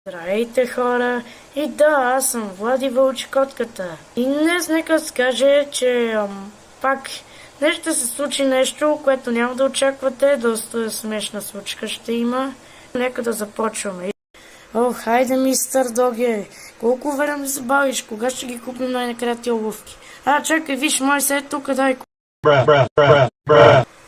Здравейте, хора! И да, аз съм Влади Вълчкотката. И днес нека скаже, че пак нещо се случи нещо, което няма да очаквате. Доста смешна случка ще има. Нека да започваме. О, хайде, мистер Доге! Колко време се бавиш? Кога ще ги купим най-накрая тия обувки? Чакай, виж, мой се е тук, дай.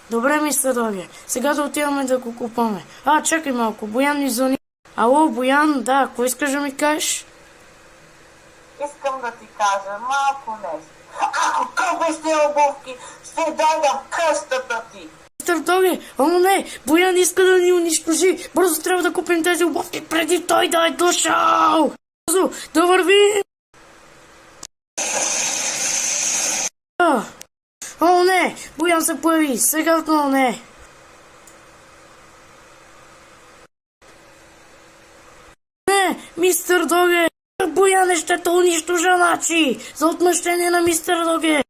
Добре, мистер Доге. Сега да отиваме да го купаме. Чакай малко, Боян ни звъни. Ало, Боян, да, какво искаш да ми кажеш? Искам да ти кажа малко нещо. Ако купиш тези обувки, ще дойда в къщата ти. Мистер Доге, не, Боян иска да ни унищожи. Бързо трябва да купим тези обувки преди той да е дошъл. Бързо, да вървим. Не, Боян се появи, сега отново не. Мистер Доге! Боян ще те унищожа, начи! За отмъщение на мистер Доге!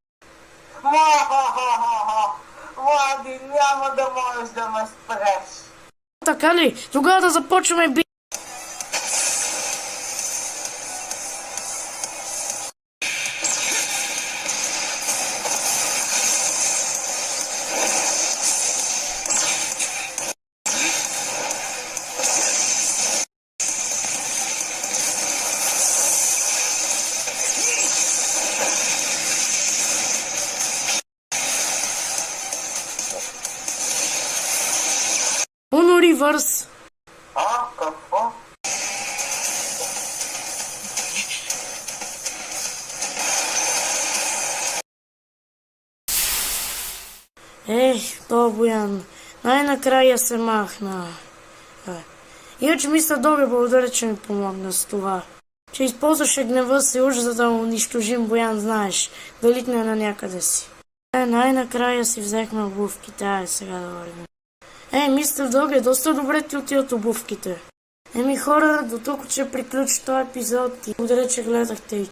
Влади, няма да можеш да ме спреш. Така ли? Тогава да започваме би... Ревърс. Какво? То Боян. Най-накрая се махна. Иначе мистер Доге, благодаря, че ми помогна с това. Че използваше гнева си уж, за да унищожим Боян, знаеш. Да литне на някъде си. Най-накрая си взехме обувките. Сега да вървим. Мистер Доге, доста добре ти отиват обувките. Хора, до тук ще приключи този епизод и благодаря, че гледахте.